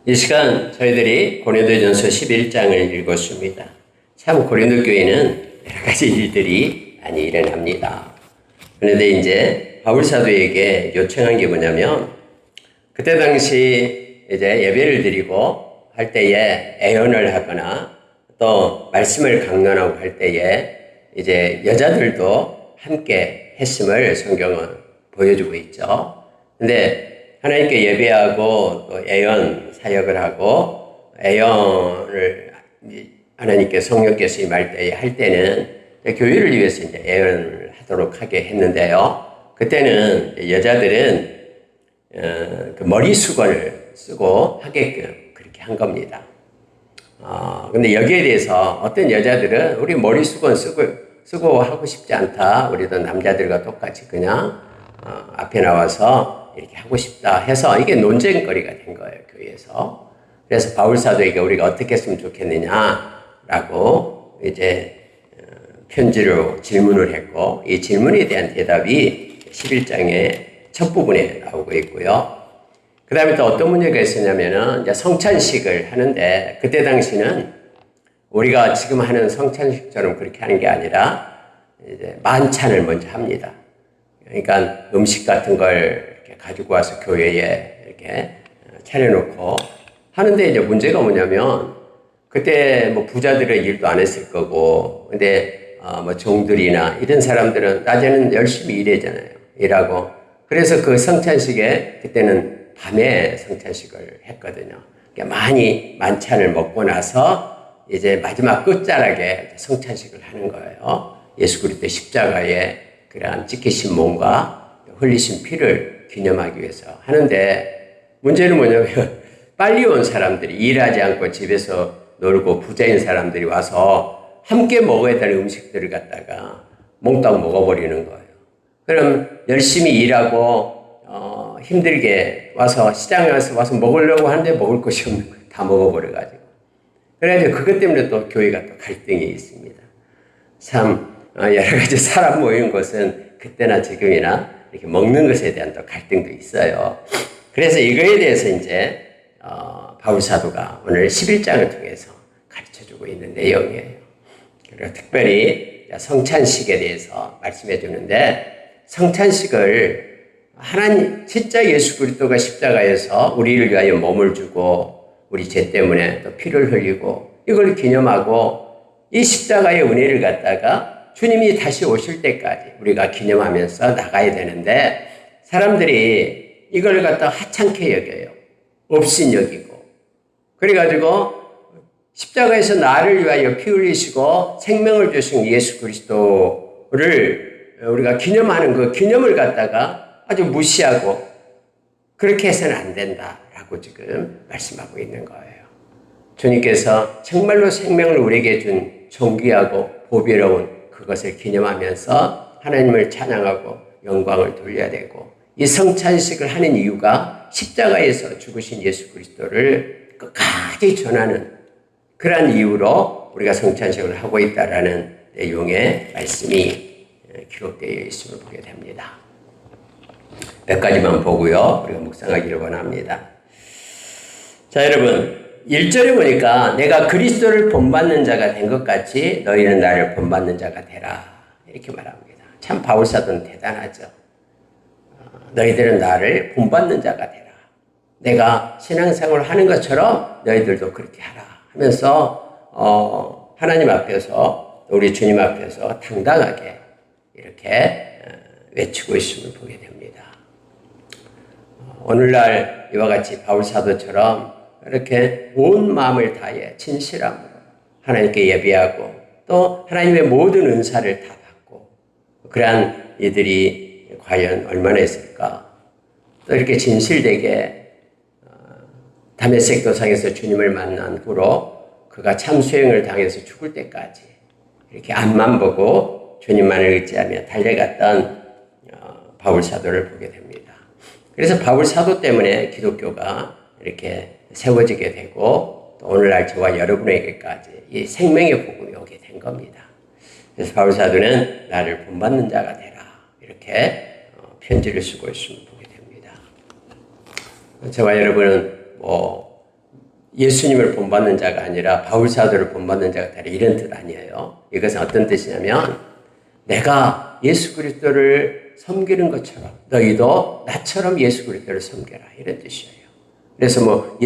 이 시간 저희들이 고린도전서 11장을 읽었습니다. 참 고린도 교회는 여러 가지 일들이 많이 일어납니다. 그런데 이제 바울 사도에게 요청한 게 뭐냐면, 그때 당시 이제 예배를 드리고 할 때에 애언을 하거나 또 말씀을 강론하고 할 때에 이제 여자들도 함께 했음을 성경은 보여주고 있죠. 근데 하나님께 예배하고 또 애언 사역을 하고 애언을 하나님께 성령께서 임할 때에 할 때는 교회를 위해서 이제 애언을 하도록 하게 했는데요. 그때는 여자들은 그 머리 수건을 쓰고 하게끔 그렇게 한 겁니다. 근데 여기에 대해서 어떤 여자들은 우리 머리 수건 쓰고 하고 싶지 않다. 우리도 남자들과 똑같이 그냥 앞에 나와서 이렇게 하고 싶다 해서 이게 논쟁거리가 된 거예요, 교회에서. 그래서 바울 사도에게 우리가 어떻게 했으면 좋겠느냐라고 이제 편지로 질문을 했고, 이 질문에 대한 대답이 11장의 첫 부분에 나오고 있고요. 그 다음에 또 어떤 문제가 있었냐면은 이제 성찬식을 하는데, 그때 당시는 우리가 지금 하는 성찬식처럼 그렇게 하는 게 아니라 이제 만찬을 먼저 합니다. 그러니까 음식 같은 걸 이렇게 가지고 와서 교회에 이렇게 차려놓고 하는데, 이제 문제가 뭐냐면 그때 뭐 부자들은 일도 안 했을 거고, 근데 뭐 종들이나 이런 사람들은 낮에는 열심히 일하고, 그래서 그 성찬식에 그때는 밤에 성찬식을 했거든요. 그러니까 많이 만찬을 먹고 나서 이제 마지막 끝자락에 성찬식을 하는 거예요. 예수 그리스도의 십자가에 그러한 찢기신 몸과 흘리신 피를 기념하기 위해서 하는데, 문제는 뭐냐면 빨리 온 사람들이, 일하지 않고 집에서 놀고 부자인 사람들이 와서 함께 먹어야 될 음식들을 갖다가 몽땅 먹어버리는 거예요. 그럼 열심히 일하고 힘들게 와서 시장에 와서 먹으려고 하는데 먹을 것이 없는 거예요. 다 먹어버려가지고. 그래가지고 그것 때문에 또 교회가 또 갈등이 있습니다. 참 여러 가지 사람 모인 곳은 그때나 지금이나 이렇게 먹는 것에 대한 또 갈등도 있어요. 그래서 이거에 대해서 이제 바울 사도가 오늘 11장을 통해서 가르쳐주고 있는 내용이에요. 그리고 특별히 성찬식에 대해서 말씀해 주는데, 성찬식을 하나님 진짜 예수 그리스도가 십자가에서 우리를 위하여 몸을 주고 우리 죄 때문에 또 피를 흘리고 이걸 기념하고 이 십자가의 은혜를 갖다가 주님이 다시 오실 때까지 우리가 기념하면서 나가야 되는데, 사람들이 이걸 갖다가 하찮게 여겨요. 없인 여기고. 그래가지고 십자가에서 나를 위하여 피 흘리시고 생명을 주신 예수 그리스도를 우리가 기념하는 그 기념을 갖다가 아주 무시하고 그렇게 해서는 안 된다라고 지금 말씀하고 있는 거예요. 주님께서 정말로 생명을 우리에게 준 존귀하고 보배로운 그것을 기념하면서 하나님을 찬양하고 영광을 돌려야 되고, 이 성찬식을 하는 이유가 십자가에서 죽으신 예수 그리스도를 끝까지 전하는 그러한 이유로 우리가 성찬식을 하고 있다라는 내용의 말씀이 기록되어 있음을 보게 됩니다. 몇 가지만 보고요, 우리가 묵상하기를 원합니다. 자, 여러분, 1절에 보니까 내가 그리스도를 본받는 자가 된 것 같이 너희는 나를 본받는 자가 되라, 이렇게 말합니다. 참 바울 사도는 대단하죠. 너희들은 나를 본받는 자가 되라. 내가 신앙생활을 하는 것처럼 너희들도 그렇게 하라 하면서 하나님 앞에서, 우리 주님 앞에서 당당하게 이렇게 외치고 있음을 보게 됩니다. 오늘날 이와 같이 바울 사도처럼 이렇게 온 마음을 다해 진실함으로 하나님께 예배하고 또 하나님의 모든 은사를 다 받고, 그러한 이들이 과연 얼마나 있을까? 또 이렇게 진실되게 다메섹 도상에서 주님을 만난 후로 그가 참수행을 당해서 죽을 때까지 이렇게 앞만 보고 주님만을 의지하며 달려갔던 바울 사도를 보게 됩니다. 그래서 바울 사도 때문에 기독교가 이렇게 세워지게 되고 또 오늘날 저와 여러분에게까지 이 생명의 복음이 오게 된 겁니다. 그래서 바울 사도는 나를 본받는 자가 되라, 이렇게 편지를 쓰고 있음을 보게 됩니다. 저와 여러분은 예수님을 본받는 자가 아니라 바울 사도를 본받는 자가 되라 이런 뜻 아니에요. 이것은 어떤 뜻이냐면 내가 예수 그리스도를 섬기는 것처럼 너희도 나처럼 예수 그리스도를 섬겨라 이런 뜻이에요. 그래서 뭐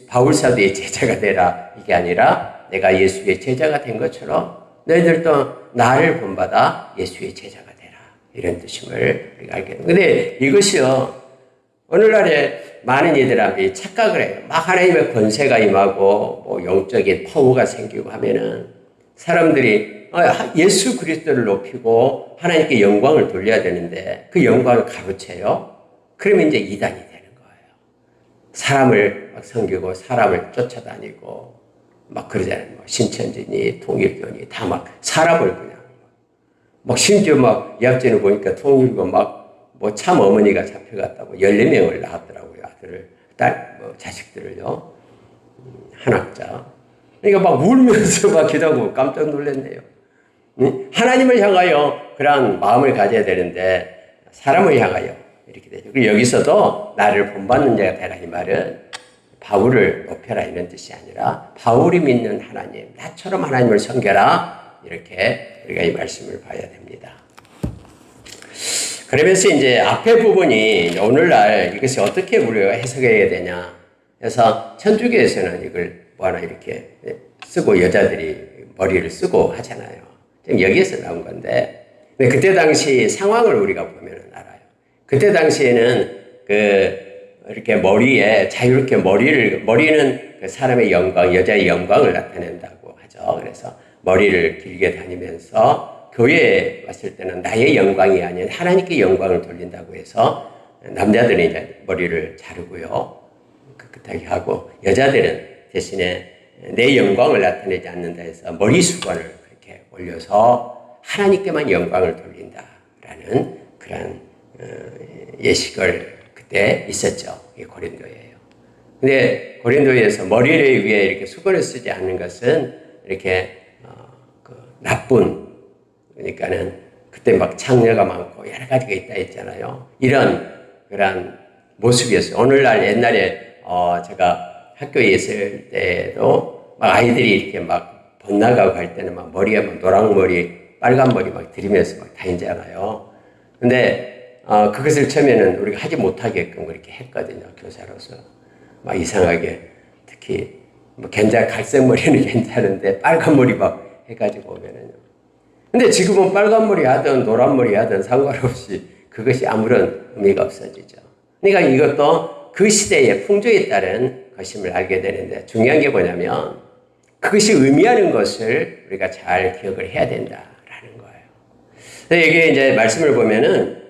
바울 사도의 제자가 되라 이게 아니라 내가 예수의 제자가 된 것처럼 너희들도 나를 본받아 예수의 제자가 되라 이런 뜻임을 우리가 알게 됩니다. 근데 이것이요 오늘날에 많은 이들한테 착각을 해요. 막 하나님의 권세가 임하고 뭐 영적인 파워가 생기고 하면은 사람들이 예수 그리스도를 높이고 하나님께 영광을 돌려야 되는데 그 영광을 가로채요. 그러면 이제 이단이 되는 거예요. 사람을 막 섬기고 사람을 쫓아다니고 막 그러잖아요. 뭐 신천지니 통일교니 다 막 사람을 그냥 막 심지어 막 이합전에 보니까 통일교 막 뭐 참 어머니가 잡혀갔다고 14명을 낳았더라고요. 아들을, 자식들을요. 한 학자. 그러니까 막 울면서 막 기도하고 깜짝 놀랐네요. 하나님을 향하여 그런 마음을 가져야 되는데 사람을 향하여 이렇게 되죠. 그리고 여기서도 나를 본받는 자가 되라 이 말은 바울을 높여라 이런 뜻이 아니라 바울이 믿는 하나님, 나처럼 하나님을 섬겨라 이렇게 우리가 이 말씀을 봐야 됩니다. 그러면서 이제 앞에 부분이 오늘날 이것이 어떻게 우리가 해석해야 되냐. 그래서 천주교에서는 이걸 뭐 하나 이렇게 쓰고 여자들이 머리를 쓰고 하잖아요. 지금 여기에서 나온 건데, 근데 그때 당시 상황을 우리가 보면 알아요. 그때 당시에는 이렇게 머리에 자유롭게 머리는 그 사람의 영광, 여자의 영광을 나타낸다고 하죠. 그래서 머리를 길게 다니면서 교회에 왔을 때는 나의 영광이 아닌 하나님께 영광을 돌린다고 해서 남자들은 이제 머리를 자르고요. 깨끗하게 하고 여자들은 대신에 내 영광을 나타내지 않는다 해서 머리 수건을 그렇게 올려서 하나님께만 영광을 돌린다라는 그런 예식을 그때 있었죠. 이게 고린도예요. 근데 고린도에서 머리를 위해 이렇게 수건을 쓰지 않는 것은 이렇게 나쁜 그러니까는 그때 막 창녀가 많고 여러 가지가 있다 했잖아요. 그런 모습이었어요. 오늘날 옛날에 제가 학교에 있을 때도 막 아이들이 이렇게 막 번나가고 할 때는 막 머리에 막 노랑머리, 빨간머리 막 들이면서 막 다니잖아요. 근데 그것을 처음에는 우리가 하지 못하게끔 그렇게 했거든요. 교사로서. 막 이상하게 특히 뭐 갈색머리는 괜찮은데 빨간머리 막 해가지고 오면은요. 근데 지금은 빨간머리 하든 노란머리 하든 상관없이 그것이 아무런 의미가 없어지죠. 그러니까 이것도 그 시대의 풍조에 따른 것임을 알게 되는데 중요한 게 뭐냐면 그것이 의미하는 것을 우리가 잘 기억을 해야 된다라는 거예요. 이게 이제 말씀을 보면은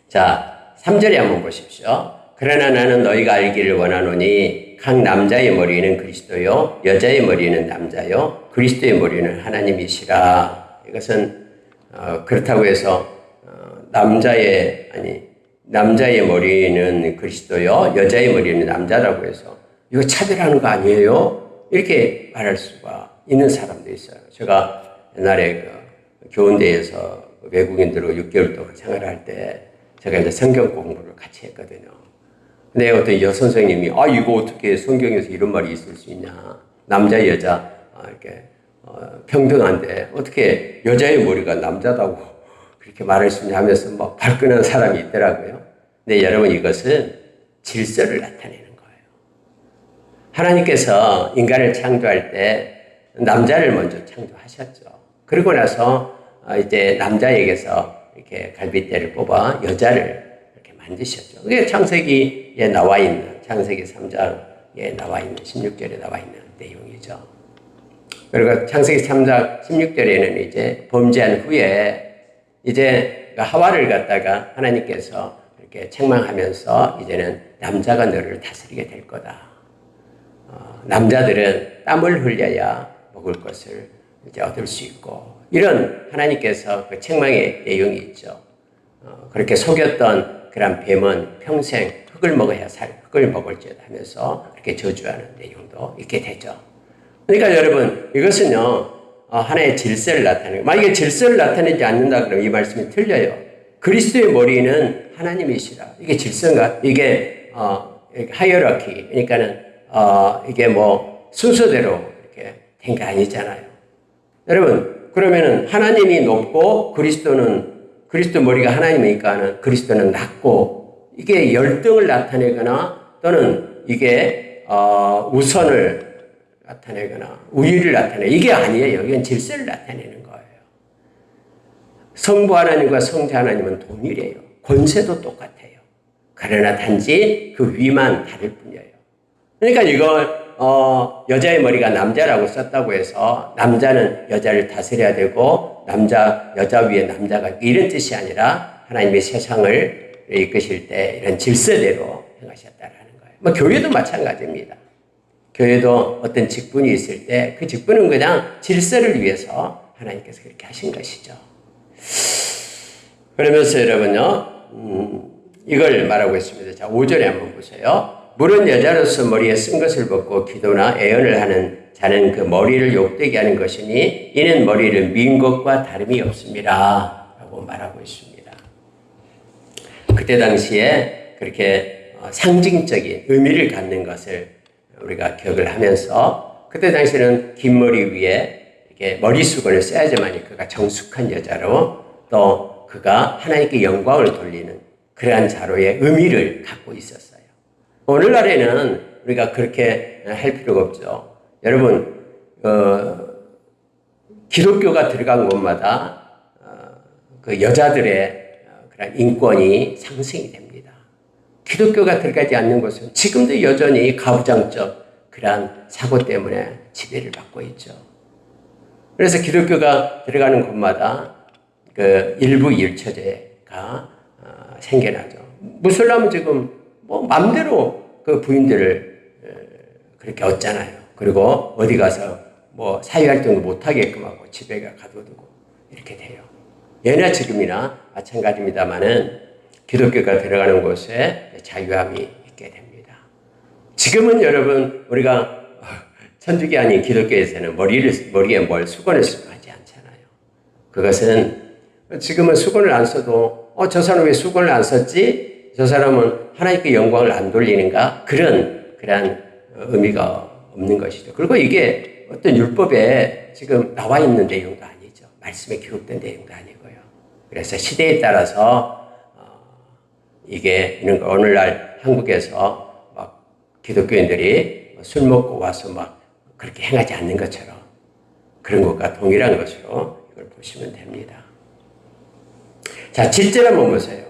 자, 3절에 한번 보십시오. 그러나 나는 너희가 알기를 원하노니 각 남자의 머리는 그리스도요 여자의 머리는 남자요 그리스도의 머리는 하나님이시라. 이것은 그렇다고 해서 남자의 머리는 그리스도요 여자의 머리는 남자라고 해서 이거 차별하는 거 아니에요? 이렇게 말할 수가 있는 사람도 있어요. 제가 옛날에 교원대에서 외국인들과 6개월 동안 생활할 때 제가 이제 성경 공부를 같이 했거든요. 근데 어떤 여선생님이 이거 어떻게 성경에서 이런 말이 있을 수 있냐. 남자 여자 이렇게 평등한데 어떻게 여자의 머리가 남자다고 그렇게 말할 수 있냐 하면서 막 발끈한 사람이 있더라고요. 근데 여러분 이것은 질서를 나타내는 거예요. 하나님께서 인간을 창조할 때 남자를 먼저 창조하셨죠. 그리고 나서 이제 남자에게서 이렇게 갈빗대를 뽑아 여자를 이렇게 만드셨죠. 그게 창세기에 나와 있는 창세기 3장에 나와 있는 16절에 나와 있는 내용이죠. 그리고 창세기 3장 16절에는 이제 범죄한 후에 이제 하와를 갖다가 하나님께서 이렇게 책망하면서 이제는 남자가 너를 다스리게 될 거다. 남자들은 땀을 흘려야 먹을 것을 이제 얻을 수 있고 이런 하나님께서 그 책망의 내용이 있죠. 그렇게 속였던 그런 뱀은 평생 흙을 먹어야 흙을 먹을지어다 하면서 그렇게 저주하는 내용도 있게 되죠. 그러니까 여러분 이것은요 하나의 질서를 나타내고 만약에 질서를 나타내지 않는다 그러면 이 말씀이 틀려요. 그리스도의 머리는 하나님이시라. 이게 질서인가? 이게 하이어라키 그러니까는 이게 뭐 순서대로 이렇게 된 게 아니잖아요. 여러분, 그러면은 하나님이 높고 그리스도 머리가 하나님이니까 그리스도는 낮고, 이게 열등을 나타내거나 또는 이게 우선을 나타내거나 우위를 나타내거나 이게 아니에요. 이건 질서를 나타내는 거예요. 성부 하나님과 성자 하나님은 동일해요. 권세도 똑같아요. 그러나 단지 그 위만 다를 뿐이에요. 그러니까 이걸 여자의 머리가 남자라고 썼다고 해서 남자는 여자를 다스려야 되고 여자 위에 남자가 이런 뜻이 아니라 하나님의 세상을 이끄실 때 이런 질서대로 행하셨다라는 거예요. 뭐 교회도 마찬가지입니다. 교회도 어떤 직분이 있을 때 그 직분은 그냥 질서를 위해서 하나님께서 그렇게 하신 것이죠. 그러면서 여러분요, 이걸 말하고 있습니다. 자, 5절에 한번 보세요. 물은 여자로서 머리에 쓴 것을 벗고 기도나 애언을 하는 자는 그 머리를 욕되게 하는 것이니 이는 머리를 민 것과 다름이 없습니다. 라고 말하고 있습니다. 그때 당시에 그렇게 상징적인 의미를 갖는 것을 우리가 기억을 하면서, 그때 당시에는 긴 머리 위에 이렇게 머리수건을 써야지만 그가 정숙한 여자로, 또 그가 하나님께 영광을 돌리는 그러한 자로의 의미를 갖고 있었어요. 오늘날에는 우리가 그렇게 할 필요가 없죠. 여러분, 기독교가 들어간 곳마다 그 여자들의 그런 인권이 상승이 됩니다. 기독교가 들어가지 않는 곳은 지금도 여전히 가부장적 그러한 사고 때문에 지배를 받고 있죠. 그래서 기독교가 들어가는 곳마다 그 일부 일처제가 생겨나죠. 무슬람은 지금 뭐 맘대로 그 부인들을 그렇게 얻잖아요. 그리고 어디 가서 뭐 사회활동도 못하게끔 하고 집에 가둬두고 이렇게 돼요. 예나 지금이나 마찬가지입니다만은 기독교가 들어가는 곳에 자유함이 있게 됩니다. 지금은 여러분, 우리가 천주교 아닌 기독교에서는 머리에 뭘 수건을 쓰고 하지 않잖아요. 그것은 지금은 수건을 안 써도 저 사람은 왜 수건을 안 썼지? 저 사람은 하나님께 영광을 안 돌리는가? 그러한 의미가 없는 것이죠. 그리고 이게 어떤 율법에 지금 나와 있는 내용도 아니죠. 말씀에 기록된 내용도 아니고요. 그래서 시대에 따라서 이게 있는 거. 오늘날 한국에서 막 기독교인들이 술 먹고 와서 막 그렇게 행하지 않는 것처럼 그런 것과 동일한 것으로 이걸 보시면 됩니다. 자, 7절 한번 보세요.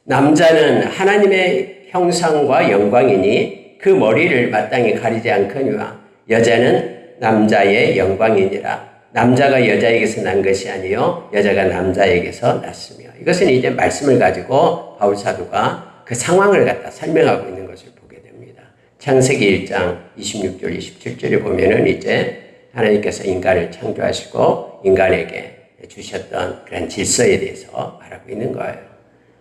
남자는 하나님의 형상과 영광이니 그 머리를 마땅히 가리지 않거니와 여자는 남자의 영광이니라. 남자가 여자에게서 난 것이 아니요 여자가 남자에게서 났으며. 이것은 이제 말씀을 가지고 바울 사도가 그 상황을 갖다 설명하고 있는 것을 보게 됩니다. 창세기 1장 26절 27절에 보면은 이제 하나님께서 인간을 창조하시고 인간에게 주셨던 그런 질서에 대해서 말하고 있는 거예요.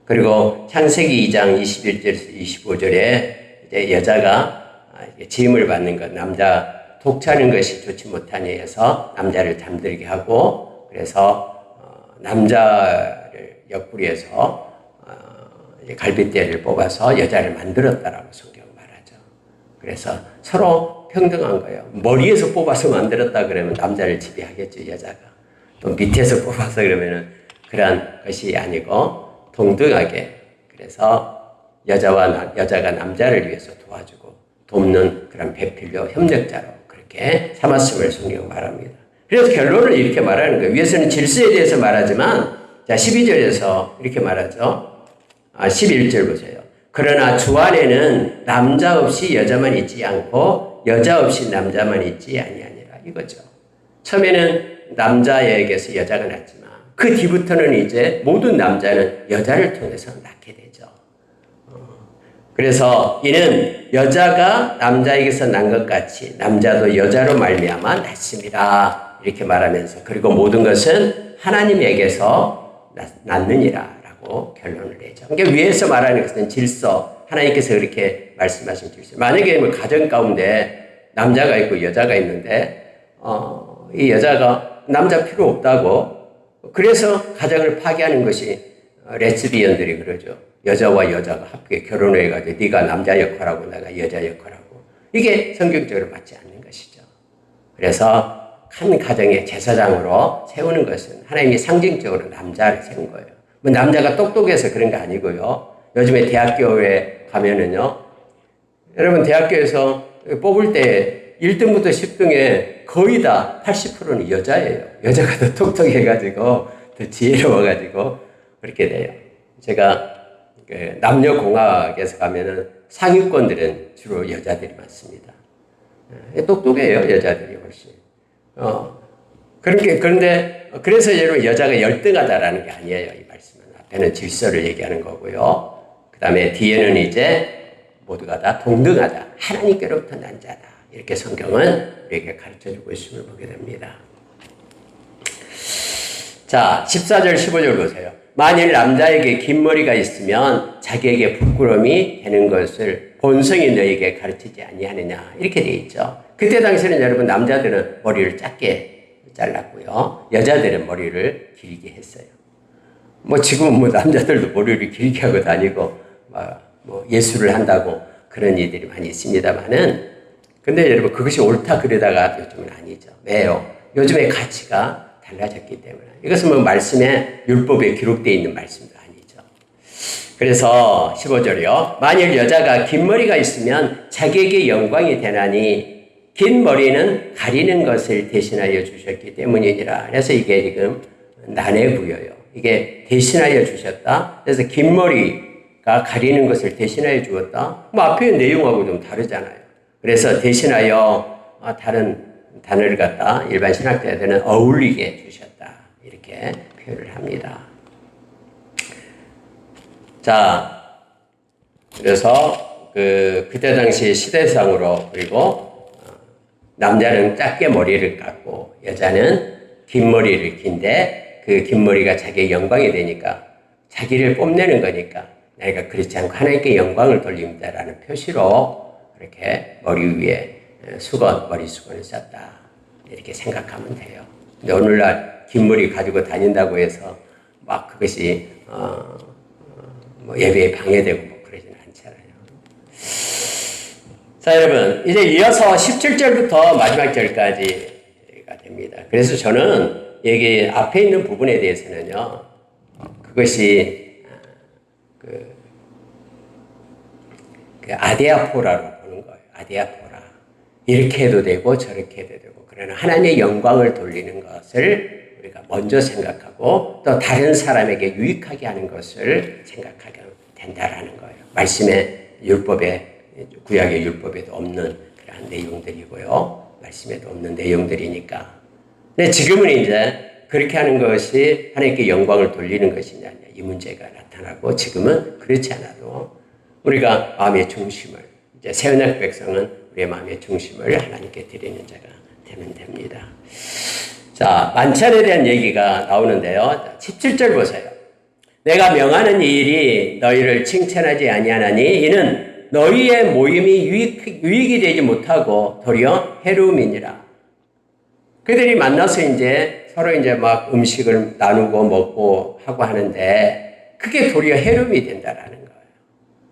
그리고 창세기 2장 21절에서 25절에 이제 여자가 지음을 받는 것, 남자 독차는 것이 좋지 못하니 해서 남자를 잠들게 하고, 그래서 남자를 옆구리에서 갈빗대를 뽑아서 여자를 만들었다라고 성경은 말하죠. 그래서 서로 평등한 거예요. 머리에서 뽑아서 만들었다 그러면 남자를 지배하겠죠, 여자가. 또 밑에서 뽑아서 그러면은 그러한 것이 아니고 동등하게, 그래서 여자가 남자를 위해서 도와주고 돕는 그런 배필로 협력자로 그렇게 삼았음을 성경 말합니다. 그래서 결론을 이렇게 말하는 거예요. 위에서는 질서에 대해서 말하지만, 자, 12절에서 이렇게 말하죠. 11절 보세요. 그러나 주 안에는 남자 없이 여자만 있지 않고 여자 없이 남자만 있지 아니하니라. 이거죠. 처음에는 남자에게서 여자가 났지만 그 뒤부터는 이제 모든 남자는 여자를 통해서 낳게 되죠. 그래서 이는 여자가 남자에게서 난 것 같이 남자도 여자로 말미암아 낳습니다. 이렇게 말하면서, 그리고 모든 것은 하나님에게서 낳느니라 라고 결론을 내죠. 그러니까 위에서 말하는 것은 질서, 하나님께서 그렇게 말씀하신 질서. 만약에 뭐 가정 가운데 남자가 있고 여자가 있는데 이 여자가 남자 필요 없다고, 그래서 가정을 파괴하는 것이 레즈비언들이 그러죠. 여자와 여자가 함께 결혼해가지고 네가 남자 역할하고 내가 여자 역할하고 이게 성경적으로 맞지 않는 것이죠. 그래서 한 가정의 제사장으로 세우는 것은 하나님이 상징적으로 남자를 세운 거예요. 뭐 남자가 똑똑해서 그런 거 아니고요. 요즘에 대학교에 가면은요, 여러분 대학교에서 뽑을 때 1등부터 10등에 거의 다 80%는 여자예요. 여자가 더 똑똑해가지고 더 지혜로워가지고 그렇게 돼요. 제가 남녀공학에서 가면은 상위권들은 주로 여자들이 많습니다. 똑똑해요, 여자들이 훨씬. 그런데 그래서 여러분 여자가 열등하다라는 게 아니에요. 이 말씀은 앞에는 질서를 얘기하는 거고요. 그 다음에 뒤에는 이제 모두가 다 동등하다. 하나님께로부터 난 자다. 이렇게 성경은 우리에게 가르쳐주고 있음을 보게 됩니다. 자, 14절 15절 보세요. 만일 남자에게 긴 머리가 있으면 자기에게 부끄러움이 되는 것을 본성이 너에게 가르치지 아니하느냐. 이렇게 돼 있죠. 그때 당시에는 여러분 남자들은 머리를 짧게 잘랐고요. 여자들은 머리를 길게 했어요. 뭐 지금은 뭐 남자들도 머리를 길게 하고 다니고 뭐 예술을 한다고 그런 이들이 많이 있습니다만은 근데 여러분 그것이 옳다 그러다가 요즘은 아니죠. 왜요? 요즘의 가치가 달라졌기 때문에. 이것은 뭐 말씀에 율법에 기록되어 있는 말씀도 아니죠. 그래서 15절이요. 만일 여자가 긴 머리가 있으면 자기에게 영광이 되나니 긴 머리는 가리는 것을 대신하여 주셨기 때문이니라. 그래서 이게 지금 난해구여요. 이게 대신하여 주셨다. 그래서 긴 머리가 가리는 것을 대신하여 주었다. 뭐 앞에 내용하고 좀 다르잖아요. 그래서 대신하여 다른 단어를 갖다 일반 신학자들은 어울리게 주셨다. 이렇게 표현을 합니다. 자, 그래서 그때 당시 시대상으로 그리고 남자는 짧게 머리를 깎고 여자는 긴 머리를 긴데 그 긴 머리가 자기의 영광이 되니까 자기를 뽐내는 거니까 내가 그렇지 않고 하나님께 영광을 돌립니다라는 표시로 그렇게 머리 위에 머리 수건을 썼다. 이렇게 생각하면 돼요. 근데 오늘날 긴 머리 가지고 다닌다고 해서 막 그것이 뭐 예배에 방해되고 뭐 그러지는 않잖아요. 자, 여러분 이제 이어서 17절부터 마지막 절까지가 됩니다. 그래서 저는 여기 앞에 있는 부분에 대해서는요, 그것이 그 아데아포라로 보는 거예요. 아데아포라. 이렇게 해도 되고 저렇게 해도 되고 그러나 하나님의 영광을 돌리는 것을 우리가 먼저 생각하고 또 다른 사람에게 유익하게 하는 것을 생각하게 된다라는 거예요. 말씀의 율법에 구약의 율법에도 없는 그러한 내용들이고요. 말씀에도 없는 내용들이니까. 근데 지금은 이제 그렇게 하는 것이 하나님께 영광을 돌리는 것이냐 이 문제가 나타나고 지금은 그렇지 않아도 우리가 마음의 중심을 이제 새 언약 백성은 우리의 마음의 중심을 하나님께 드리는 자가 되면 됩니다. 자, 만찬에 대한 얘기가 나오는데요. 17절 보세요. 내가 명하는 이 일이 너희를 칭찬하지 아니하나니 이는 너희의 모임이 유익이 되지 못하고 도리어 해로움이니라. 그들이 만나서 이제 서로 이제 막 음식을 나누고 먹고 하고 하는데 그게 도리어 해로움이 된다라는 거예요.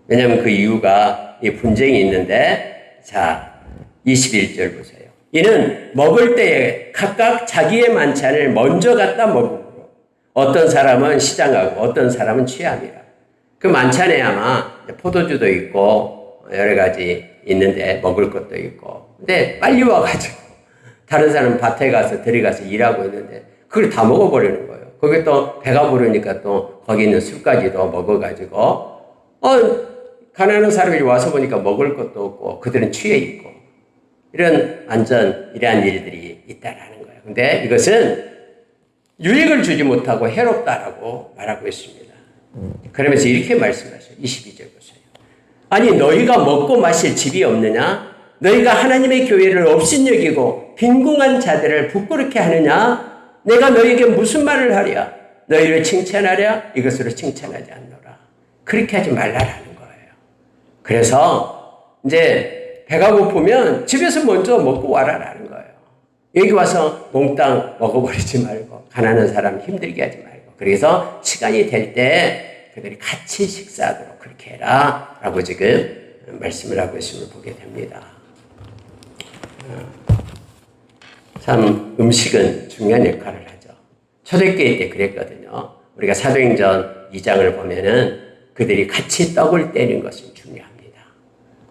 왜냐하면 그 이유가 이 분쟁이 있는데 자 21절 보세요. 이는 먹을 때에 각각 자기의 만찬을 먼저 갖다 먹으므로 어떤 사람은 시장하고 어떤 사람은 취함이라. 그 만찬에 아마 포도주도 있고 여러 가지 있는데 먹을 것도 있고 근데 빨리 와가지고 다른 사람은 밭에 가서 들어가서 일하고 있는데 그걸 다 먹어버리는 거예요. 거기 또 배가 부르니까 또 거기 있는 술까지도 먹어가지고 가난한 사람이 와서 보니까 먹을 것도 없고 그들은 취해 있고 이러한 일들이 있다라는 거예요. 근데 이것은 유익을 주지 못하고 해롭다라고 말하고 있습니다. 그러면서 이렇게 말씀하셔요. 22절 보세요. 아니 너희가 먹고 마실 집이 없느냐? 너희가 하나님의 교회를 업신여기고 빈궁한 자들을 부끄럽게 하느냐? 내가 너희에게 무슨 말을 하랴? 너희를 칭찬하랴? 이것으로 칭찬하지 않노라. 그렇게 하지 말라라는 거예요. 그래서 이제 배가 고프면 집에서 먼저 먹고 와라라는 거예요. 여기 와서 몽땅 먹어버리지 말고 가난한 사람 힘들게 하지 말고 그래서 시간이 될 때 그들이 같이 식사하도록 그렇게 해라 라고 지금 말씀을 하고 있음을 보게 됩니다. 참 음식은 중요한 역할을 하죠. 초대교회 때 그랬거든요. 우리가 사도행전 2장을 보면은 그들이 같이 떡을 떼는 것은 중요합니다.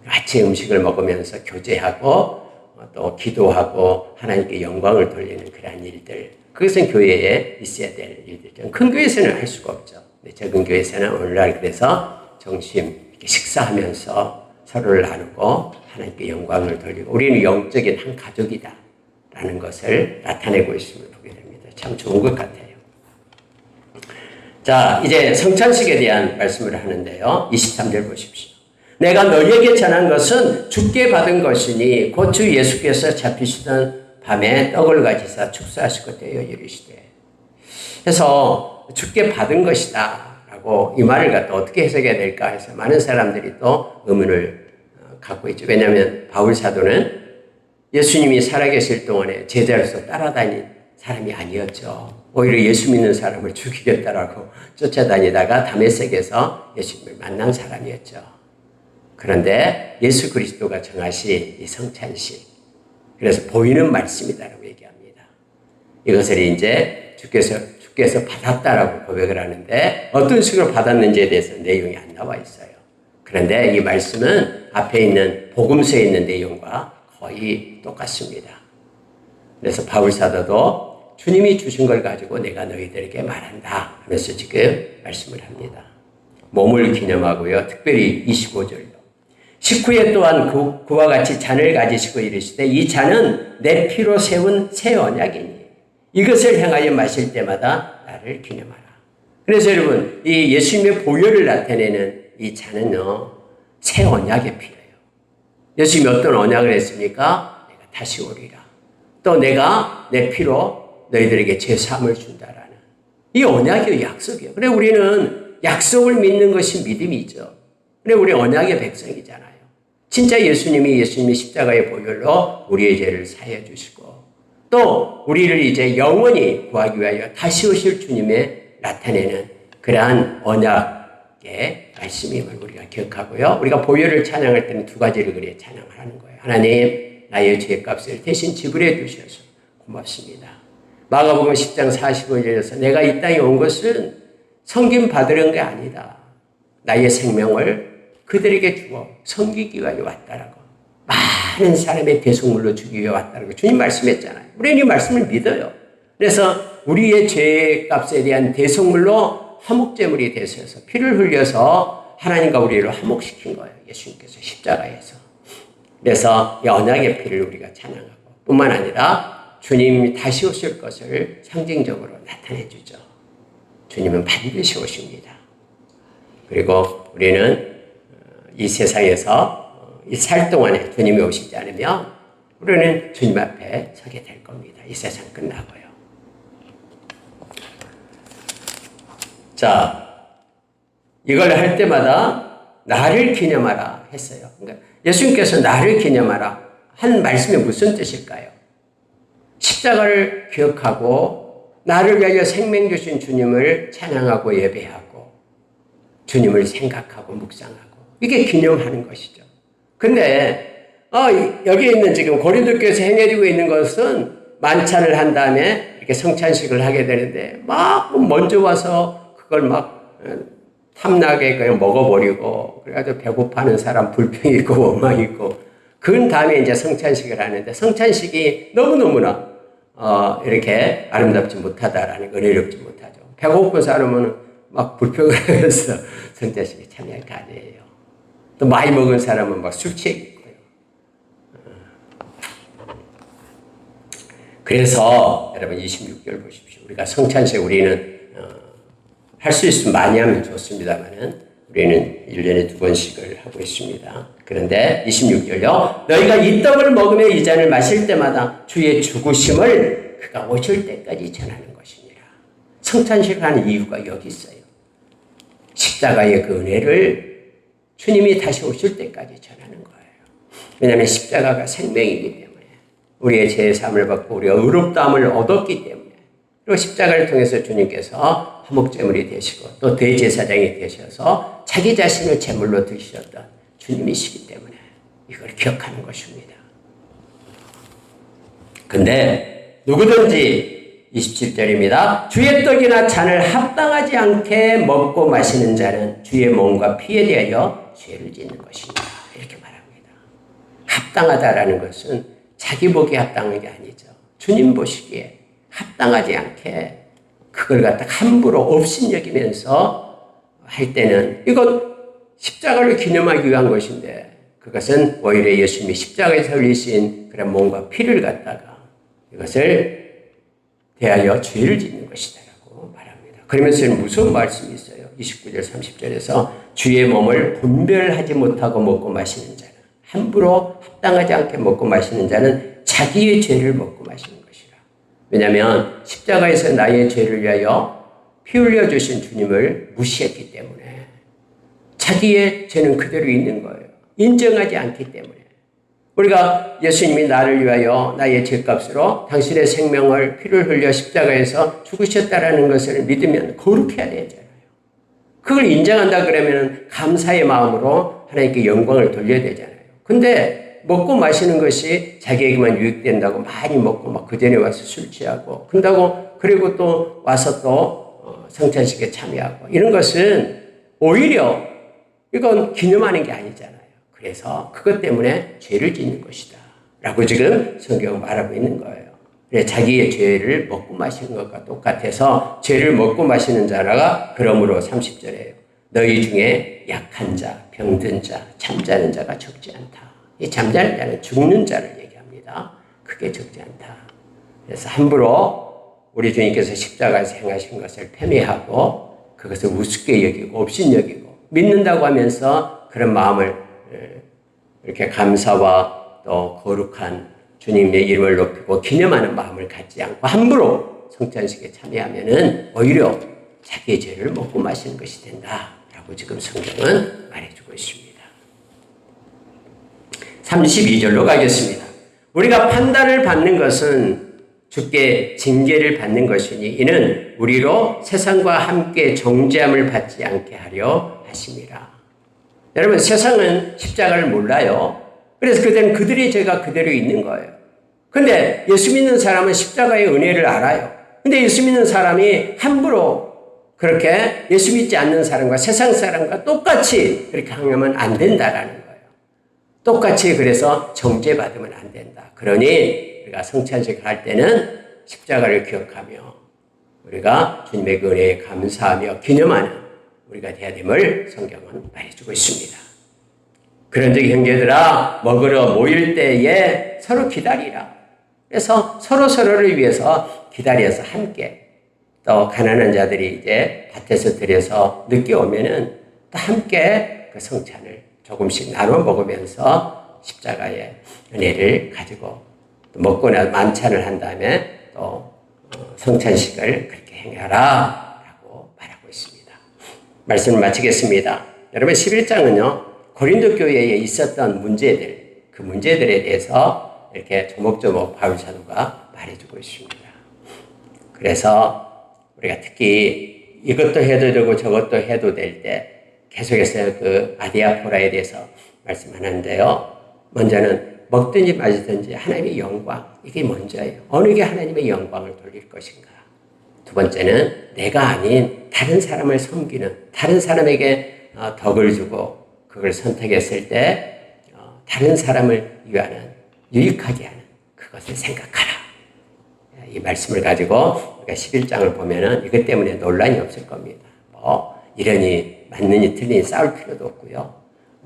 같이 음식을 먹으면서 교제하고 또 기도하고 하나님께 영광을 돌리는 그러한 일들, 그것은 교회에 있어야 될 일들이죠. 큰 교회에서는 할 수가 없죠. 적은 교회에서는 오늘날 그래서 점심 이렇게 식사하면서 서로를 나누고 하나님께 영광을 돌리고 우리는 영적인 한 가족이다 라는 것을 나타내고 있음을 보게 됩니다. 참 좋은 것 같아요. 자, 이제 성찬식에 대한 말씀을 하는데요. 23절 보십시오. 내가 너희에게 전한 것은 주께 받은 것이니 곧 주 예수께서 잡히시던 밤에 떡을 가지사 축사하시고 떼어 이르시되. 그래서 주께 받은 것이다 라고 이 말을 갖다 어떻게 해석해야 될까 해서 많은 사람들이 또 의문을 갖고 있죠. 왜냐하면 바울 사도는 예수님이 살아계실 동안에 제자로서 따라다닌 사람이 아니었죠. 오히려 예수 믿는 사람을 죽이겠다라고 쫓아다니다가 다메섹에서 예수님을 만난 사람이었죠. 그런데 예수 그리스도가 정하신 이 성찬식, 그래서 보이는 말씀이다라고 얘기합니다. 이것을 이제 주께서 받았다라고 고백을 하는데 어떤 식으로 받았는지에 대해서 내용이 안 나와 있어요. 그런데 이 말씀은 앞에 있는 복음서에 있는 내용과 거의 똑같습니다. 그래서 바울 사도도 주님이 주신 걸 가지고 내가 너희들에게 말한다 하면서 지금 말씀을 합니다. 몸을 기념하고요. 특별히 25절로. 식후에 또한 그와 같이 잔을 가지시고 이르시되 이 잔은 내 피로 세운 새 언약이니 이것을 행하여 마실 때마다 나를 기념하라. 그래서 여러분 이 예수님의 보혈을 나타내는 이 잔은요 새 언약의 피예요. 예수님이 어떤 언약을 했습니까? 내가 다시 오리라. 또 내가 내 피로 너희들에게 제사함을 준다라는 이 언약의 약속이에요. 그래 우리는 약속을 믿는 것이 믿음이죠. 그래 우리 언약의 백성이잖아요. 진짜 예수님이 십자가의 보혈로 우리의 죄를 사해 주시고 또 우리를 이제 영원히 구하기 위하여 다시 오실 주님의 나타내는 그러한 언약의 말씀임을 우리가 기억하고요. 우리가 보혈을 찬양할 때는 두 가지를 그래 찬양을 하는 거예요. 하나님 나의 죄값을 대신 지불해 주셔서 고맙습니다. 마가복음 10장 45절에서 내가 이 땅에 온 것은 섬김 받으려는 게 아니다. 나의 생명을 그들에게 주어 섬기기 위하여 왔다라고. 많은 사람의 대속물로 주기 위해 왔다라고 주님 말씀했잖아요. 우리는 이 말씀을 믿어요. 그래서 우리의 죄값에 대한 대속물로 화목제물이 되셔서 피를 흘려서 하나님과 우리를 화목시킨 거예요. 예수님께서 십자가에서. 그래서 이 언약의 피를 우리가 찬양하고 뿐만 아니라 주님이 다시 오실 것을 상징적으로 나타내 주죠. 주님은 반드시 오십니다. 그리고 우리는 이 세상에서 이 살 동안에 주님이 오시지 않으면 우리는 주님 앞에 서게 될 겁니다. 이 세상 끝나고요. 자, 이걸 할 때마다 나를 기념하라 했어요. 그러니까 예수님께서 나를 기념하라 한 말씀이 무슨 뜻일까요? 십자가를 기억하고 나를 위하여 생명 주신 주님을 찬양하고 예배하고 주님을 생각하고 묵상하고 이게 기념하는 것이죠. 근데 여기 있는 지금 고린도 교회에서 행해지고 있는 것은 만찬을 한 다음에 이렇게 성찬식을 하게 되는데 막 먼저 와서 그걸 막 탐나게 그냥 먹어버리고 그래가지고 배고파하는 사람 불평이 있고 원망이 있고 그 다음에 이제 성찬식을 하는데 성찬식이 너무너무나 이렇게 아름답지 못하다라는 은혜롭지 못하죠. 배고픈 사람은 막 불평을 하면서 성찬식에 참여할 거 아니에요. 또 많이 먹은 사람은 막 술 취해 있고요. 그래서 여러분 26절 보십시오. 우리가 성찬식 우리는 할 수 있으면 많이 하면 좋습니다만은 우리는 1년에 2번씩을 하고 있습니다. 그런데 26절요. 너희가 이 떡을 먹으며 이 잔을 마실 때마다 주의 죽으심을 그가 오실 때까지 전하는 것이니라. 성찬식을 하는 이유가 여기 있어요. 십자가의 그 은혜를 주님이 다시 오실 때까지 전하는 거예요. 왜냐하면 십자가가 생명이기 때문에 우리의 죄의 사함을 받고 우리가 의롭다함을 얻었기 때문에 그리고 십자가를 통해서 주님께서 화목제물이 되시고 또 대제사장이 되셔서 자기 자신을 제물로 드리셨던 주님이시기 때문에 이걸 기억하는 것입니다. 근데 누구든지 27절입니다. 주의 떡이나 잔을 합당하지 않게 먹고 마시는 자는 주의 몸과 피에 대하여 죄를 짓는 것이다. 이렇게 말합니다. 합당하다라는 것은 자기 보기에 합당한 게 아니죠. 주님 보시기에 합당하지 않게 그걸 갖다 함부로 업신여기면서 할 때는 이건 십자가를 기념하기 위한 것인데 그것은 오히려 예수님이 십자가에서 흘리신 그런 몸과 피를 갖다가 이것을 대하여 죄를 짓는 것이다라고 말합니다. 그러면서 무슨 말씀이 있어요? 29절 30절에서 주의 몸을 분별하지 못하고 먹고 마시는 자는 함부로 합당하지 않게 먹고 마시는 자는 자기의 죄를 먹고 마시는 것이라. 왜냐하면 십자가에서 나의 죄를 위하여 피 흘려주신 주님을 무시했기 때문에 자기의 죄는 그대로 있는 거예요. 인정하지 않기 때문에. 우리가 예수님이 나를 위하여 나의 죄값으로 당신의 생명을 피를 흘려 십자가에서 죽으셨다라는 것을 믿으면 거룩해야 되잖아요. 그걸 인정한다 그러면 감사의 마음으로 하나님께 영광을 돌려야 되잖아요. 근데 먹고 마시는 것이 자기에게만 유익된다고 많이 먹고 막 그 전에 와서 술 취하고 그런다고 그리고 또 와서 또 성찬식에 참여하고 이런 것은 오히려 이건 기념하는 게 아니잖아요. 그래서 그것 때문에 죄를 짓는 것이다 라고 지금 성경은 말하고 있는 거예요. 자기의 죄를 먹고 마시는 것과 똑같아서 죄를 먹고 마시는 자라가 그러므로 30절에요. 너희 중에 약한 자, 병든 자, 잠자는 자가 적지 않다. 이 잠자는 자는 죽는 자를 얘기합니다. 그게 적지 않다. 그래서 함부로 우리 주님께서 십자가에서 행하신 것을 폄훼하고 그것을 우습게 여기고 업신여기고 믿는다고 하면서 그런 마음을 이렇게 감사와 또 거룩한 주님의 이름을 높이고 기념하는 마음을 갖지 않고 함부로 성찬식에 참여하면은 오히려 자기의 죄를 먹고 마시는 것이 된다라고 지금 성경은 말해주고 있습니다. 32절로 가겠습니다. 우리가 판단을 받는 것은 주께 징계를 받는 것이니 이는 우리로 세상과 함께 정죄함을 받지 않게 하려 하심이라. 여러분 세상은 십자가를 몰라요. 그래서 그들은 그들의 죄가 그대로 있는 거예요. 근데 예수 믿는 사람은 십자가의 은혜를 알아요. 근데 예수 믿는 사람이 함부로 그렇게 예수 믿지 않는 사람과 세상 사람과 똑같이 그렇게 하면 안 된다라는 거예요. 똑같이 그래서 정죄받으면 안 된다. 그러니 우리가 성찬식을 할 때는 십자가를 기억하며 우리가 주님의 은혜에 감사하며 기념하는 우리가 되어야 됨을 성경은 말해주고 있습니다. 그런즉 형제들아 먹으러 모일 때에 서로 기다리라. 그래서 서로를 위해서 기다려서 함께 또 가난한 자들이 이제 밭에서 들여서 늦게 오면은 또 함께 그 성찬을 조금씩 나눠 먹으면서 십자가의 은혜를 가지고 또 먹고 나서 만찬을 한 다음에 또 성찬식을 그렇게 행하라 라고 말하고 있습니다. 말씀을 마치겠습니다. 여러분 11장은요 고린도 교회에 있었던 문제들 그 문제들에 대해서 이렇게 조목조목 바울 사도가 말해주고 있습니다. 그래서 우리가 특히 이것도 해도 되고 저것도 해도 될 때 계속해서 그 아디아포라에 대해서 말씀하는데요. 먼저는 먹든지 마시든지 하나님의 영광 이게 먼저예요. 어느 게 하나님의 영광을 돌릴 것인가. 두 번째는 내가 아닌 다른 사람을 섬기는 다른 사람에게 덕을 주고 그걸 선택했을 때 다른 사람을 위하는 유익하게 하는 그것을 생각하라. 이 말씀을 가지고 우리가 11장을 보면은 이것 때문에 논란이 없을 겁니다. 뭐 이러니 맞느니 틀리니 싸울 필요도 없고요.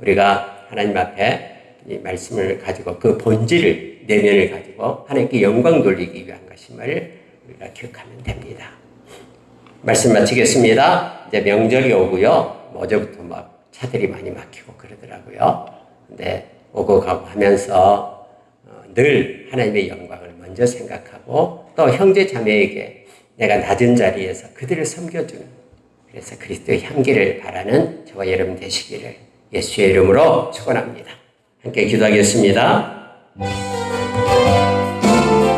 우리가 하나님 앞에 이 말씀을 가지고 그 본질을 내면을 가지고 하나님께 영광 돌리기 위한 것임을 우리가 기억하면 됩니다. 말씀 마치겠습니다. 이제 명절이 오고요. 어제부터 막 차들이 많이 막히고 그러더라고요. 근데 오고 가고 하면서 늘 하나님의 영광을 먼저 생각하고 또 형제 자매에게 내가 낮은 자리에서 그들을 섬겨주는 그래서 그리스도의 향기를 바라는 저와 여러분 되시기를 예수의 이름으로 축원합니다. 함께 기도하겠습니다.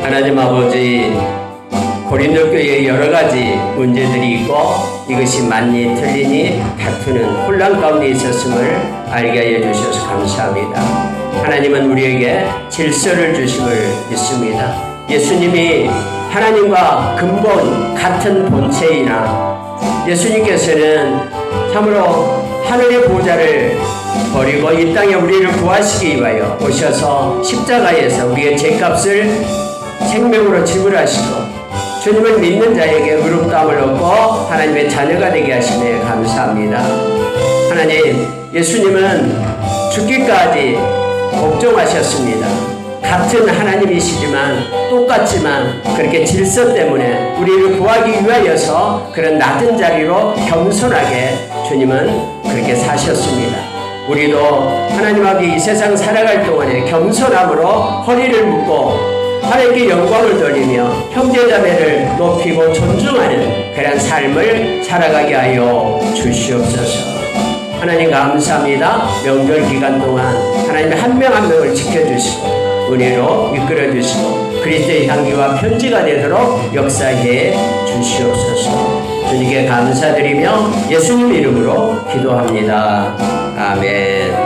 하나님 아버지 고린도 교회에 여러 가지 문제들이 있고 이것이 맞니 틀리니 다투는 혼란 가운데 있었음을 알게 하여 주셔서 감사합니다. 하나님은 우리에게 질서를 주심을 믿습니다. 예수님이 하나님과 근본 같은 본체이나 예수님께서는 참으로 하늘의 보좌를 버리고 이 땅에 우리를 구하시기 위하여 오셔서 십자가에서 우리의 죄값을 생명으로 지불하시고 주님을 믿는 자에게 의롭다함을 얻고 하나님의 자녀가 되게 하시네 감사합니다. 하나님, 예수님은 죽기까지 복종하셨습니다. 같은 하나님이시지만 똑같지만 그렇게 질서 때문에 우리를 구하기 위하여서 그런 낮은 자리로 겸손하게 주님은 그렇게 사셨습니다. 우리도 하나님 앞에 이 세상 살아갈 동안에 겸손함으로 허리를 묶고 하나님께 영광을 돌리며 형제자매를 높이고 존중하는 그런 삶을 살아가게 하여 주시옵소서. 하나님 감사합니다. 명절 기간 동안 하나님 한 명 한 명을 지켜주시고 은혜로 이끌어주시고 그리스도의 향기와 편지가 되도록 역사해 주시옵소서. 주님께 감사드리며 예수님 이름으로 기도합니다. 아멘.